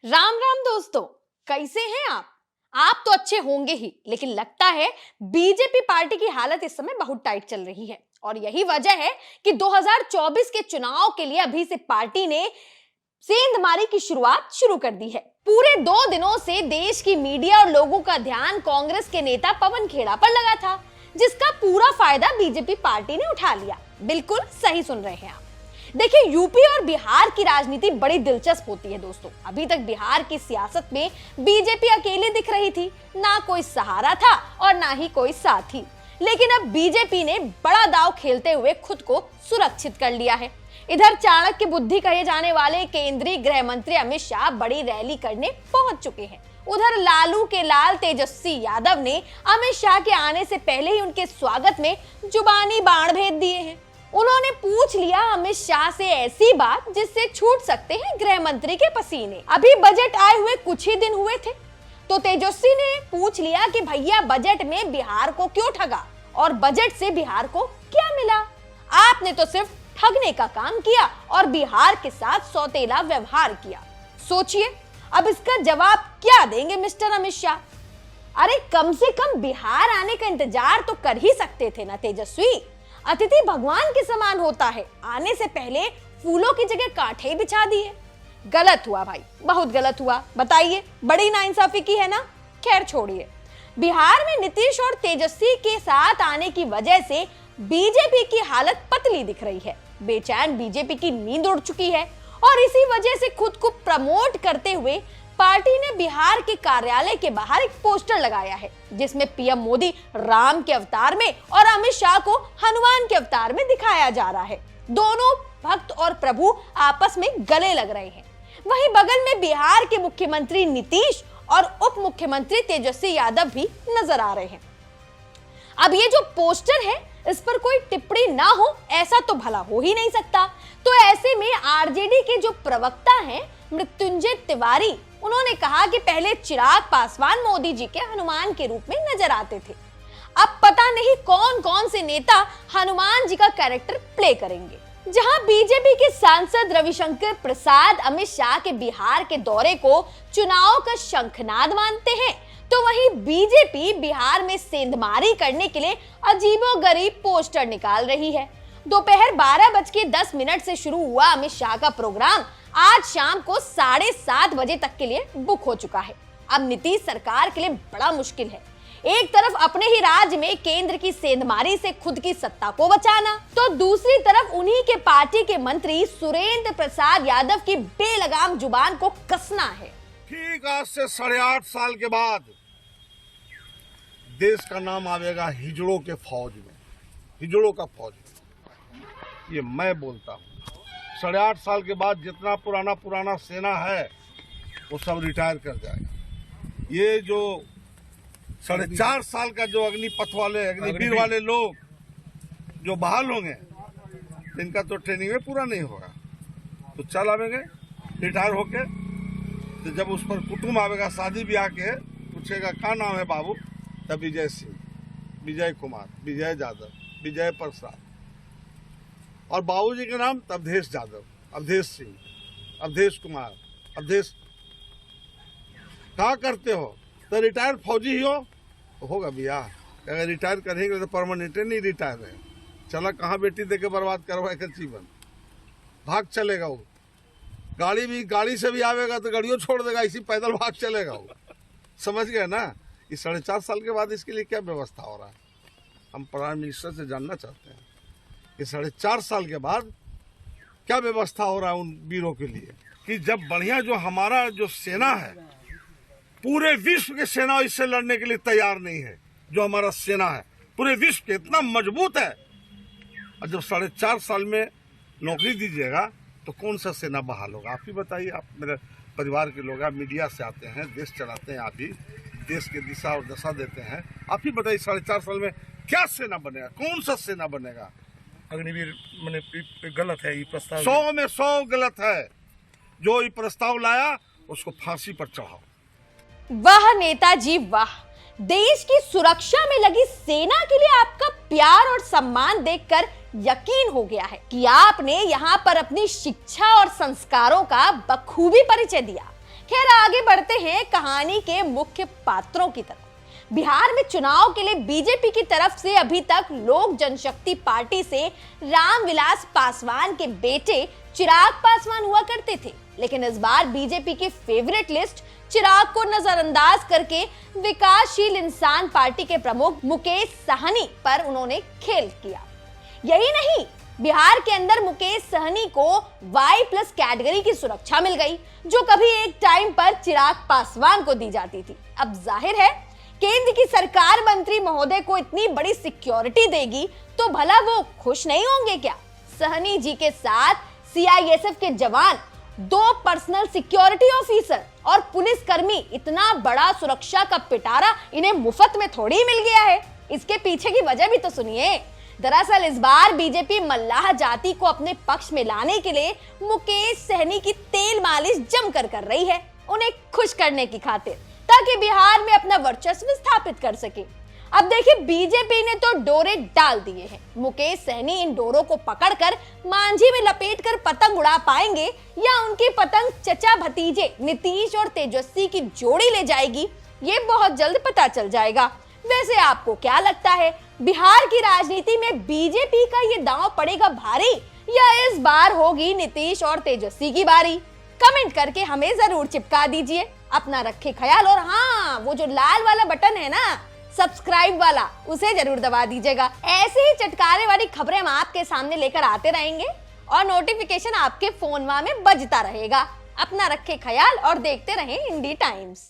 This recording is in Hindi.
राम राम दोस्तों, कैसे हैं आप? आप तो अच्छे होंगे ही, लेकिन लगता है बीजेपी पार्टी की हालत इस समय बहुत टाइट चल रही है। और यही वजह है कि 2024 के चुनाव के लिए अभी से पार्टी ने सेंधमारी की शुरुआत शुरू कर दी है। पूरे 2 दिनों से देश की मीडिया और लोगों का ध्यान कांग्रेस के नेता पवन खेड़ा पर लगा था, जिसका पूरा फायदा बीजेपी पार्टी ने उठा लिया। बिल्कुल सही सुन रहे हैं आप। देखिए, यूपी और बिहार की राजनीति बड़ी दिलचस्प होती है दोस्तों। अभी तक बिहार की सियासत में बीजेपी अकेले दिख रही थी, ना कोई सहारा था और ना ही कोई साथी। लेकिन अब बीजेपी ने बड़ा दांव खेलते हुए खुद को सुरक्षित कर लिया है। इधर चाणक्य बुद्धि कहे जाने वाले केंद्रीय गृह मंत्री अमित शाह बड़ी रैली करने पहुंच चुके हैं। उधर लालू के लाल तेजस्वी यादव ने अमित शाह के आने से पहले ही उनके स्वागत में जुबानी बाण भेज दिए हैं। उन्होंने पूछ लिया अमित शाह से ऐसी बात जिससे छूट सकते हैं गृह मंत्री के पसीने। अभी बजट आए हुए कुछ ही दिन हुए थे, तो तेजस्वी ने पूछ लिया कि भैया बजट में बिहार को क्यों ठगा और बजट से बिहार को क्या मिला? आपने तो सिर्फ ठगने का काम किया और बिहार के साथ सौतेला व्यवहार किया। सोचिए, अब इसका जवाब क्या देंगे मिस्टर अमित शाह? अरे कम से कम बिहार आने का इंतजार तो कर ही सकते थे ना तेजस्वी। अतिथि भगवान के समान होता है, आने से पहले फूलों की जगह कांटे बिछा दिए। गलत हुआ भाई, बहुत गलत हुआ। बताइए, बड़ी नाइंसाफी की है ना। खैर छोड़िए। बिहार में नीतीश और तेजस्वी के साथ आने की वजह से बीजेपी की हालत पतली दिख रही है। बेचैन बीजेपी की नींद उड़ चुकी है और इसी वजह से खुद को प्रमोट करते हुए पार्टी ने बिहार के कार्यालय के बाहर एक पोस्टर लगाया है, जिसमें पीएम मोदी राम के अवतार में और अमित शाह को हनुमान के अवतार में दिखाया जा रहा है। दोनों भक्त और प्रभु आपस में गले लग रहे हैं। वहीं बगल में बिहार के मुख्यमंत्री नीतीश और उप मुख्यमंत्री तेजस्वी यादव भी नजर आ रहे हैं। अब ये जो पोस्टर है, इस पर कोई टिप्पणी ना हो ऐसा तो भला हो ही नहीं सकता। तो ऐसे में आरजेडी के जो प्रवक्ता हैं मृत्युंजय तिवारी, उन्होंने कहा कि पहले चिराग पासवान मोदी जी के हनुमान के रूप में नजर आते थे। अब पता नहीं कौन कौन से नेता हनुमान जी का कैरेक्टर प्ले करेंगे। जहां बीजेपी के सांसद रविशंकर प्रसाद अमित शाह के बिहार के दौरे को चुनाव का शंखनाद मानते हैं, तो वहीं बीजेपी बिहार में सेंधमारी करने के लिए अजीबोगरीब पोस्टर निकाल रही है। दोपहर 12:10 से शुरू हुआ अमित शाह का प्रोग्राम आज शाम को 7:30 बजे तक के लिए बुक हो चुका है। अब नीतीश सरकार के लिए बड़ा मुश्किल है। एक तरफ अपने ही राज्य में केंद्र की सेंधमारी से खुद की सत्ता को बचाना, तो दूसरी तरफ उन्हीं के पार्टी के मंत्री सुरेंद्र प्रसाद यादव की बेलगाम जुबान को कसना है। ठीक आज से 8.5 साल के बाद देश का नाम आवेगा हिजड़ों के फौज में, हिजड़ों का फौज। ये मैं बोलता हूँ। 8.5 साल के बाद जितना पुराना सेना है वो सब रिटायर कर जाएगा। ये जो 4.5 साल का जो अग्निपथ वाले अग्निवीर वाले लोग जो बहाल होंगे, इनका तो ट्रेनिंग में पूरा नहीं होगा, तो चल आवेंगे रिटायर होके। तो जब उस पर कुटुंब आवेगा शादी ब्याह के, पूछेगा क्या नाम है बाबू, तब विजय सिंह, विजय कुमार, विजय यादव, विजय प्रसाद, और बाबूजी के नाम तब अवधेश यादव, अवधेश सिंह, अवधेश कुमार, अवधेश। क्या करते हो? तो रिटायर्ड फौजी ही हो तो होगा ब्याह। अगर रिटायर करेंगे तो परमानेंट नहीं रिटायर है। चला कहाँ बेटी देके बर्बाद करवाए कर जीवन, भाग चलेगा वो। गाड़ी से भी आवेगा तो गाड़ियों छोड़ देगा, इसी पैदल भाग चलेगा वो। समझ गए ना? इस 4.5 साल के बाद इसके लिए क्या व्यवस्था हो रहा है, हम प्राइम मिनिस्टर से जानना चाहते हैं कि 4.5 साल के बाद क्या व्यवस्था हो रहा है उन वीरों के लिए। कि जब बढ़िया जो हमारा जो सेना है, पूरे विश्व के सेना इससे लड़ने के लिए तैयार नहीं है। जो हमारा सेना है पूरे विश्व के इतना मजबूत है, और जब 4.5 साल में नौकरी दीजिएगा तो कौन सा सेना बहाल होगा? आप ही बताइए। आप मेरे परिवार के लोग, आप मीडिया से आते हैं, देश चलाते हैं, आप ही देश की दिशा और दशा देते हैं। आप ही बताइए 4.5 साल में क्या सेना बनेगा, कौन सा सेना बनेगा? अग्निवीर मैंने गलत है ये प्रस्ताव, 100 में 100 गलत है। जो ये प्रस्ताव लाया उसको फांसी पर चढ़ाओ। वाह नेताजी वाह, देश की सुरक्षा में लगी सेना के लिए आपका प्यार और सम्मान देखकर यकीन हो गया है कि आपने यहाँ पर अपनी शिक्षा और संस्कारों का बखूबी परिचय दिया। खैर आगे बढ़ते हैं कहानी के मुख्य पात्रों की तरफ। बिहार में चुनाव के लिए बीजेपी की तरफ से अभी तक लोक जनशक्ति पार्टी से रामविलास पासवान के बेटे चिराग पासवान हुआ करते थे, लेकिन इस बार बीजेपी की फेवरेट लिस्ट चिराग को नजरअंदाज करके विकासशील इंसान पार्टी के प्रमुख मुकेश सहनी पर उन्होंने खेल किया। यही नहीं, बिहार के अंदर मुकेश सहनी को Y+ कैटेगरी की सुरक्षा मिल गई, जो कभी एक टाइम पर चिराग पासवान को दी जाती थी। अब जाहिर है केंद्र की सरकार मंत्री महोदय को इतनी बड़ी सिक्योरिटी देगी तो भला वो खुश नहीं होंगे क्या? सहनी जी के साथ CISF के जवान, 2 पर्सनल सिक्योरिटी ऑफिसर और पुलिसकर्मी, इतना बड़ा सुरक्षा का पिटारा इन्हें मुफ्त में थोड़ी मिल गया है। इसके पीछे की वजह भी तो सुनिए। दरअसल इस बार बीजेपी मल्लाह जाति को अपने पक्ष में लाने के लिए मुकेश सहनी की तेल मालिश जमकर कर रही है, उन्हें खुश करने की खातिर, ताकि बिहार में अपना वर्चस्व स्थापित कर सके। अब देखिए, बीजेपी ने तो डोरे डाल दिए हैं। मुकेश सहनी इन डोरों को पकड़कर मांझी में लपेटकर पतंग उड़ा पाएंगे या उनकी पतंग चचा भतीजे नीतीश और तेजस्वी की जोड़ी ले जाएगी, ये बहुत जल्द पता चल जाएगा। वैसे आपको क्या लगता है, बिहार की राजनीति में बीजेपी का ये दांव पड़ेगा भारी या इस बार होगी नीतीश और तेजस्वी की बारी? कमेंट करके हमें जरूर चिपका दीजिए। अपना रखे ख्याल, और हाँ, वो जो लाल वाला बटन है ना, सब्सक्राइब वाला, उसे जरूर दबा दीजिएगा। ऐसे ही चटकारे वाली खबरें हम आपके सामने लेकर आते रहेंगे और नोटिफिकेशन आपके फोन में बजता रहेगा। अपना रखे ख्याल और देखते रहें इंडी टाइम्स।